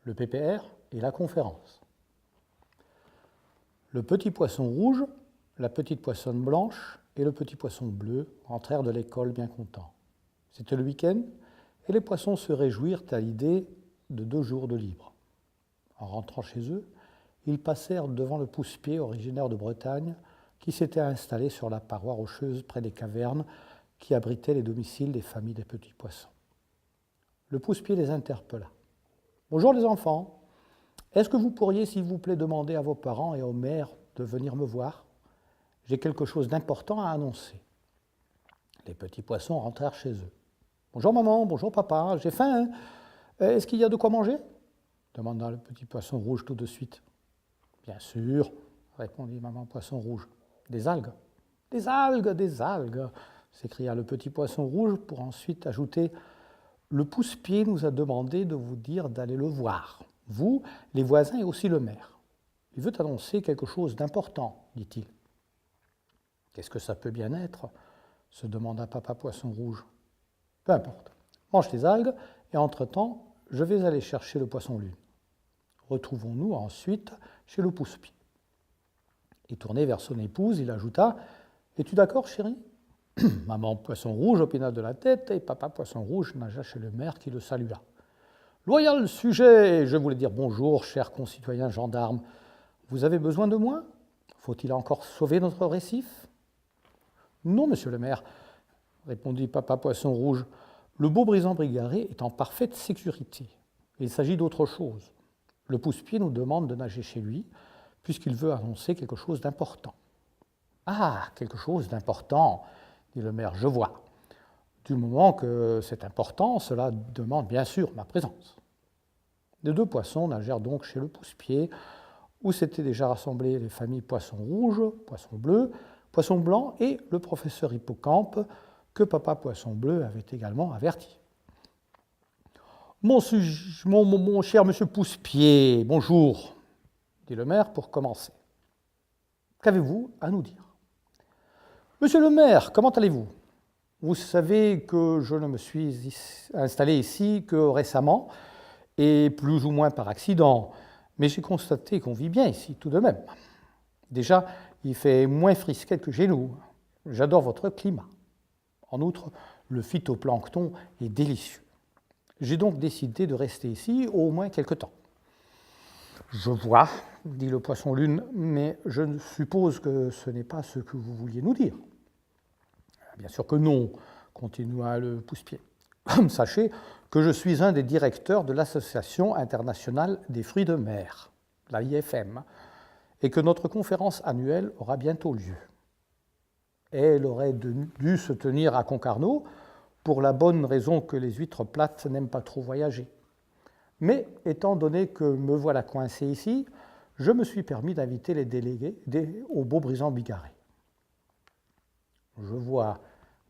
le PPR et la conférence. Le petit poisson rouge, la petite poissonne blanche et le petit poisson bleu rentrèrent de l'école bien contents. C'était le week-end et les poissons se réjouirent à l'idée de 2 jours de libre. En rentrant chez eux, ils passèrent devant le pousse-pied originaire de Bretagne qui s'était installé sur la paroi rocheuse près des cavernes qui abritaient les domiciles des familles des petits poissons. Le pousse-pied les interpella. « Bonjour les enfants, est-ce que vous pourriez, s'il vous plaît, demander à vos parents et aux mères de venir me voir ? J'ai quelque chose d'important à annoncer. » Les petits poissons rentrèrent chez eux. « Bonjour maman, bonjour papa, j'ai faim. Est-ce qu'il y a de quoi manger ?» demanda le petit poisson rouge tout de suite. « Bien sûr, » répondit maman poisson rouge. « Des algues. »« Des algues, des algues !» s'écria le petit poisson rouge pour ensuite ajouter « Le pousse-pied nous a demandé de vous dire d'aller le voir. Vous, les voisins et aussi le maire. Il veut annoncer quelque chose d'important, dit-il. »« Qu'est-ce que ça peut bien être ?» se demanda papa poisson rouge. « Peu importe. Mange tes algues et entre-temps, je vais aller chercher le poisson lune. Retrouvons-nous ensuite chez le pousse-pied. » Et tourné vers son épouse, il ajouta « Es-tu d'accord, chérie ?» Maman poisson rouge opina de la tête et papa poisson rouge nagea chez le maire qui le salua. « Loyal sujet, je voulais dire bonjour, chers concitoyens gendarmes. Vous avez besoin de moi ? Faut-il encore sauver notre récif ? » « Non, monsieur le maire, » répondit papa poisson rouge. « Le beau brisant bigarré est en parfaite sécurité. Il s'agit d'autre chose. Le pousse-pied nous demande de nager chez lui, puisqu'il veut annoncer quelque chose d'important. »« Ah, quelque chose d'important, » dit le maire, « je vois. Du moment que c'est important, cela demande bien sûr ma présence. » Les 2 poissons nagèrent donc chez le pousse-pied, où s'étaient déjà rassemblées les familles poisson rouge, poisson bleu, poisson blanc et le professeur Hippocampe, que papa poisson bleu avait également averti. « Mon cher monsieur Pousse-Pied, bonjour, » dit le maire pour commencer. « Qu'avez-vous à nous dire ? » ?»« Monsieur le maire, comment allez-vous ? Vous savez que je ne me suis installé ici que récemment, et plus ou moins par accident, mais j'ai constaté qu'on vit bien ici tout de même. Déjà, il fait moins frisquet que chez nous. J'adore votre climat. En outre, le phytoplancton est délicieux. J'ai donc décidé de rester ici au moins quelque temps. « Je vois, » dit le poisson lune, « mais je suppose que ce n'est pas ce que vous vouliez nous dire. »« Bien sûr que non, » continua le pousse-pied. « Sachez que je suis un des directeurs de l'Association internationale des fruits de mer, l'AIFM, et que notre conférence annuelle aura bientôt lieu. Elle aurait dû se tenir à Concarneau, pour la bonne raison que les huîtres plates n'aiment pas trop voyager. Mais étant donné que me voilà coincé ici, je me suis permis d'inviter les délégués au beau brisant bigarré. »« Je vois, »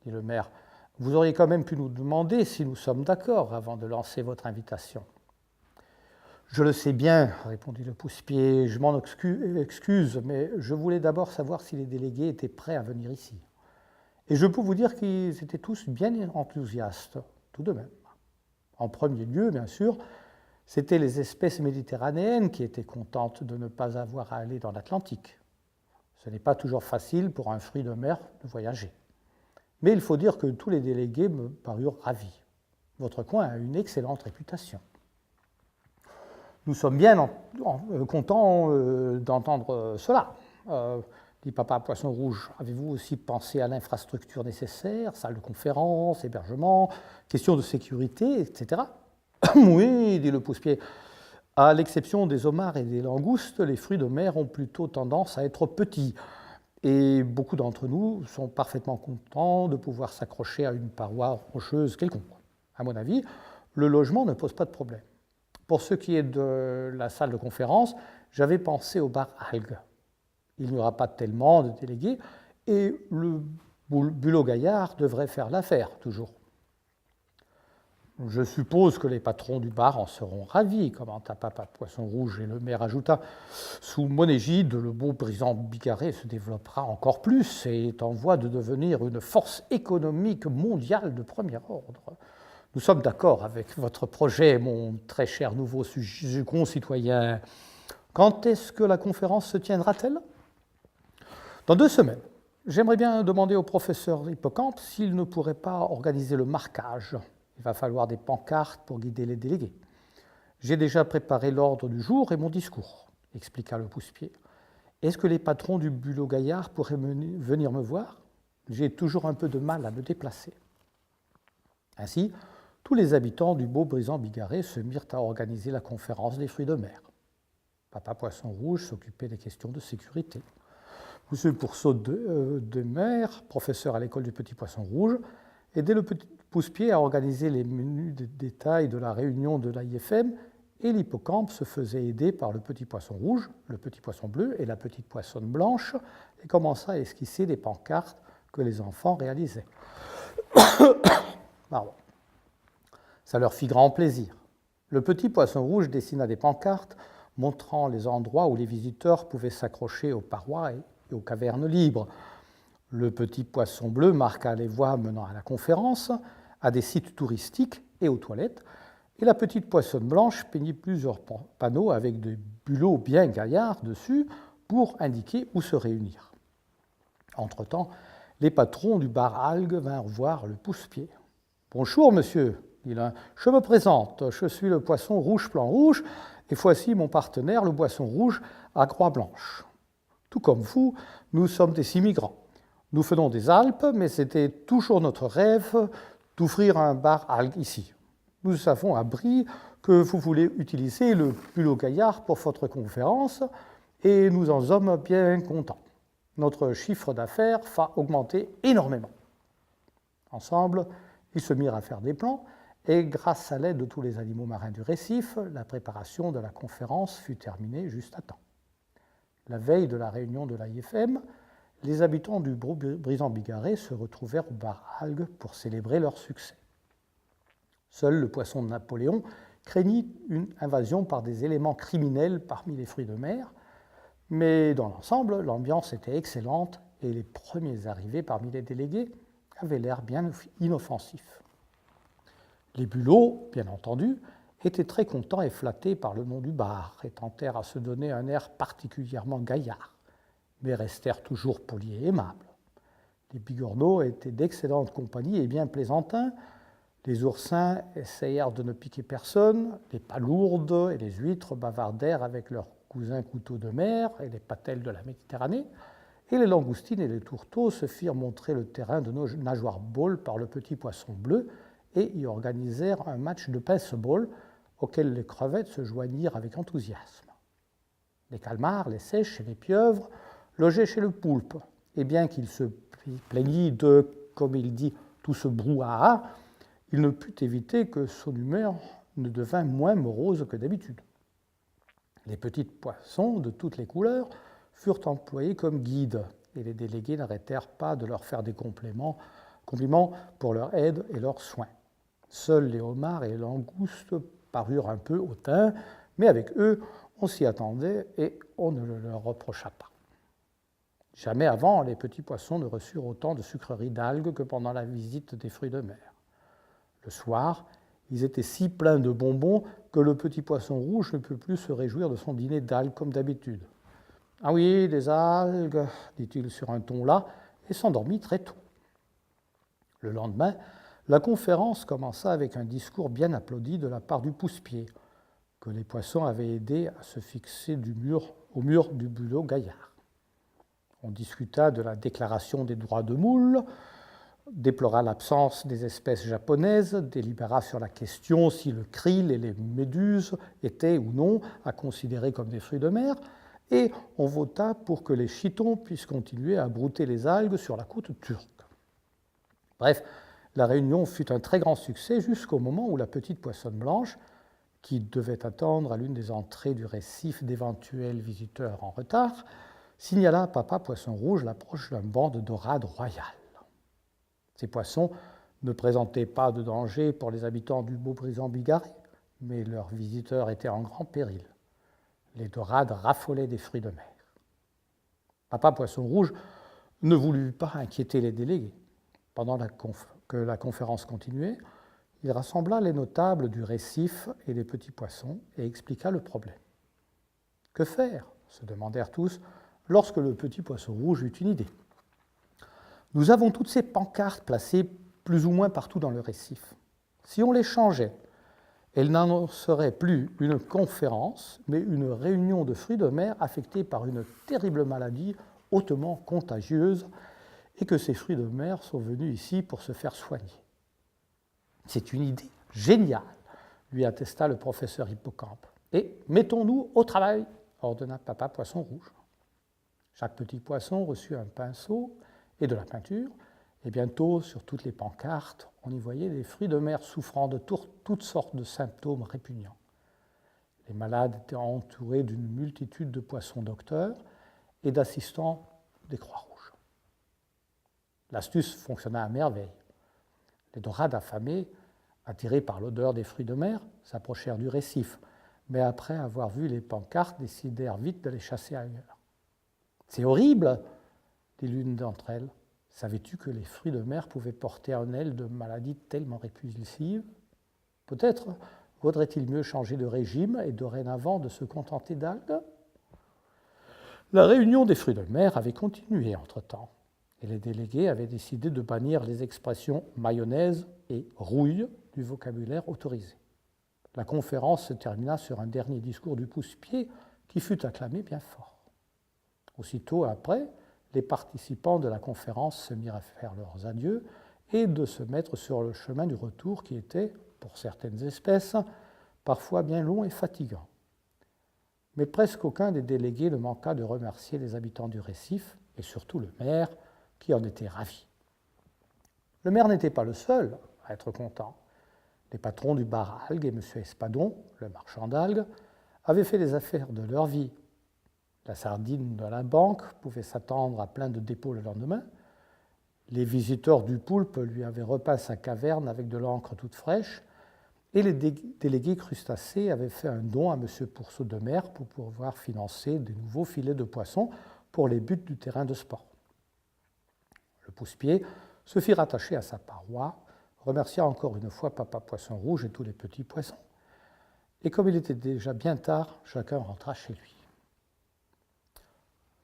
dit le maire, « vous auriez quand même pu nous demander si nous sommes d'accord avant de lancer votre invitation. »« Je le sais bien, » répondit le pousse-pied, « je m'en excuse, mais je voulais d'abord savoir si les délégués étaient prêts à venir ici. Et je peux vous dire qu'ils étaient tous bien enthousiastes, tout de même. En premier lieu, bien sûr, c'étaient les espèces méditerranéennes qui étaient contentes de ne pas avoir à aller dans l'Atlantique. Ce n'est pas toujours facile pour un fruit de mer de voyager. Mais il faut dire que tous les délégués me parurent ravis. Votre coin a une excellente réputation. Nous sommes bien contents d'entendre cela. Dit papa poisson rouge, avez-vous aussi pensé à l'infrastructure nécessaire, salle de conférence, hébergement, question de sécurité, etc. Oui, dit le pousse-pied, à l'exception des homards et des langoustes, les fruits de mer ont plutôt tendance à être petits. Et beaucoup d'entre nous sont parfaitement contents de pouvoir s'accrocher à une paroi rocheuse quelconque. À mon avis, le logement ne pose pas de problème. Pour ce qui est de la salle de conférence, j'avais pensé au bar algues. Il n'y aura pas tellement de délégués et le bulot gaillard devrait faire l'affaire, toujours. Je suppose que les patrons du bar en seront ravis, commenta papa poisson rouge, et le maire ajouta « Sous mon égide, le beau brisant bigarré se développera encore plus et est en voie de devenir une force économique mondiale de premier ordre. Nous sommes d'accord avec votre projet, mon très cher nouveau concitoyen. Quand est-ce que la conférence se tiendra-t-elle? Dans 2 semaines. J'aimerais bien demander au professeur Hippocampe s'il ne pourrait pas organiser le marquage. Il va falloir des pancartes pour guider les délégués. J'ai déjà préparé l'ordre du jour et mon discours, expliqua le pousse-pied. Est-ce que les patrons du Bulot Gaillard pourraient venir me voir? J'ai toujours un peu de mal à me déplacer. Ainsi, tous les habitants du beau Brisant-Bigarré se mirent à organiser la conférence des fruits de mer. Papa Poisson Rouge s'occupait des questions de sécurité. Monsieur Pourceau de mer, professeur à l'école du Petit Poisson Rouge, aidait le petit pousse-pied à organiser les menus de détail de la réunion de l'AIFM, et l'hippocampe se faisait aider par le Petit Poisson Rouge, le Petit Poisson Bleu et la Petite Poissonne Blanche, et commença à esquisser des pancartes que les enfants réalisaient. Pardon. Ça leur fit grand plaisir. Le Petit Poisson Rouge dessina des pancartes montrant les endroits où les visiteurs pouvaient s'accrocher aux parois et aux cavernes libres. Le Petit Poisson Bleu marqua les voies menant à la conférence, à des sites touristiques et aux toilettes, et la Petite Poissonne Blanche peignit plusieurs panneaux avec des bulots bien gaillards dessus pour indiquer où se réunir. Entre-temps, les patrons du bar Algues vinrent voir le pousse-pied. « Bonjour, monsieur, dit l'un. Je me présente, je suis le poisson rouge-plan rouge, et voici mon partenaire, le poisson rouge à croix blanche. Tout comme vous, nous sommes des immigrants. Nous venons des Alpes, mais c'était toujours notre rêve d'ouvrir un bar Algues ici. Nous savons à Brie que vous voulez utiliser le Bulot Gaillard pour votre conférence, et nous en sommes bien contents. Notre chiffre d'affaires va augmenter énormément. » Ensemble, ils se mirent à faire des plans, et grâce à l'aide de tous les animaux marins du récif, la préparation de la conférence fut terminée juste à temps. La veille de la réunion de l'AIFM, les habitants du Brisant-Bigarré se retrouvèrent au bar Algues pour célébrer leur succès. Seul le poisson de Napoléon craignit une invasion par des éléments criminels parmi les fruits de mer, mais dans l'ensemble, l'ambiance était excellente et les premiers arrivés parmi les délégués avaient l'air bien inoffensifs. Les bulots, bien entendu, étaient très contents et flattés par le nom du bar et tentèrent à se donner un air particulièrement gaillard, mais restèrent toujours polis et aimables. Les bigorneaux étaient d'excellente compagnie et bien plaisantins. Les oursins essayèrent de ne piquer personne, les palourdes et les huîtres bavardèrent avec leurs cousins couteaux de mer et les patelles de la Méditerranée, et les langoustines et les tourteaux se firent montrer le terrain de nageoire ball par le Petit Poisson Bleu et y organisèrent un match de pince-ball auquel les crevettes se joignirent avec enthousiasme. Les calmars, les seiches et les pieuvres logeaient chez le poulpe, et bien qu'il se plaignît de, comme il dit, tout ce brouhaha, il ne put éviter que son humeur ne devint moins morose que d'habitude. Les petits poissons de toutes les couleurs furent employés comme guides, et les délégués n'arrêtèrent pas de leur faire des compliments pour leur aide et leurs soins. Seuls les homards et les langoustes parurent un peu hautains, mais avec eux, on s'y attendait et on ne le leur reprocha pas. Jamais avant, les petits poissons ne reçurent autant de sucreries d'algues que pendant la visite des fruits de mer. Le soir, ils étaient si pleins de bonbons que le Petit Poisson Rouge ne put plus se réjouir de son dîner d'algues comme d'habitude. « Ah oui, des algues, dit-il sur un ton las, et s'endormit très tôt. Le lendemain, la conférence commença avec un discours bien applaudi de la part du pousse-pied, que les poissons avaient aidé à se fixer au mur du Bulot Gaillard. On discuta de la déclaration des droits de moule, déplora l'absence des espèces japonaises, délibéra sur la question si le krill et les méduses étaient ou non à considérer comme des fruits de mer, et on vota pour que les chitons puissent continuer à brouter les algues sur la côte turque. Bref, la réunion fut un très grand succès jusqu'au moment où la petite poissonne blanche, qui devait attendre à l'une des entrées du récif d'éventuels visiteurs en retard, signala à Papa Poisson Rouge l'approche d'un banc de dorades royales. Ces poissons ne présentaient pas de danger pour les habitants du beau Brisant-Bigarré, mais leurs visiteurs étaient en grand péril. Les dorades raffolaient des fruits de mer. Papa Poisson Rouge ne voulut pas inquiéter les délégués. Pendant que la conférence continuait, il rassembla les notables du récif et les petits poissons et expliqua le problème. Que faire? Se demandèrent tous, lorsque le petit poisson rouge eut une idée. Nous avons toutes ces pancartes placées plus ou moins partout dans le récif. Si on les changeait, elles n'en seraient plus une conférence, mais une réunion de fruits de mer affectés par une terrible maladie hautement contagieuse, et que ces fruits de mer sont venus ici pour se faire soigner. C'est une idée géniale, lui attesta le professeur Hippocampe. Et mettons-nous au travail, ordonna Papa Poisson Rouge. Chaque petit poisson reçut un pinceau et de la peinture, et bientôt, sur toutes les pancartes, on y voyait des fruits de mer souffrant de toutes sortes de symptômes répugnants. Les malades étaient entourés d'une multitude de poissons docteurs et d'assistants des Croix-Rouges. L'astuce fonctionna à merveille. Les dorades affamées, attirées par l'odeur des fruits de mer, s'approchèrent du récif, mais après avoir vu les pancartes, décidèrent vite de les chasser ailleurs. « C'est horrible !» dit l'une d'entre elles. « Savais-tu que les fruits de mer pouvaient porter en elles de maladies tellement répulsives? Peut-être vaudrait-il mieux changer de régime et dorénavant de se contenter d'algues ?» La réunion des fruits de mer avait continué entre-temps, et les délégués avaient décidé de bannir les expressions mayonnaise et rouille du vocabulaire autorisé. La conférence se termina sur un dernier discours du pousse-pied qui fut acclamé bien fort. Aussitôt après, les participants de la conférence se mirent à faire leurs adieux et de se mettre sur le chemin du retour qui était, pour certaines espèces, parfois bien long et fatigant. Mais presque aucun des délégués ne manqua de remercier les habitants du récif, et surtout le maire, qui en était ravi. Le maire n'était pas le seul à être content. Les patrons du bar à algues et M. Espadon, le marchand d'algues, avaient fait les affaires de leur vie. La sardine de la banque pouvait s'attendre à plein de dépôts le lendemain. Les visiteurs du poulpe lui avaient repeint sa caverne avec de l'encre toute fraîche. Et les délégués crustacés avaient fait un don à M. Pourceau de Mer pour pouvoir financer des nouveaux filets de poissons pour les buts du terrain de sport. Le pousse-pied se fit rattacher à sa paroi, remercia encore une fois Papa Poisson Rouge et tous les petits poissons. Et comme il était déjà bien tard, chacun rentra chez lui.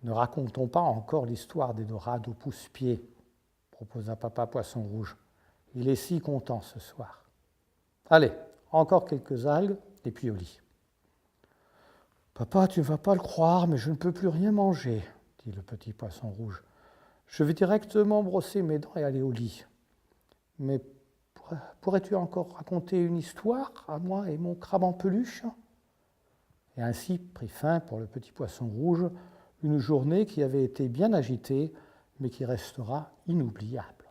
Ne racontons pas encore l'histoire des dorades au pousse-pied, proposa Papa Poisson Rouge. Il est si content ce soir. Allez, encore quelques algues et puis au lit. Papa, tu ne vas pas le croire, mais je ne peux plus rien manger, dit le petit poisson rouge. Je vais directement brosser mes dents et aller au lit. Mais pourrais-tu encore raconter une histoire à moi et mon crabe en peluche? Et ainsi prit fin pour le petit poisson rouge une journée qui avait été bien agitée, mais qui restera inoubliable.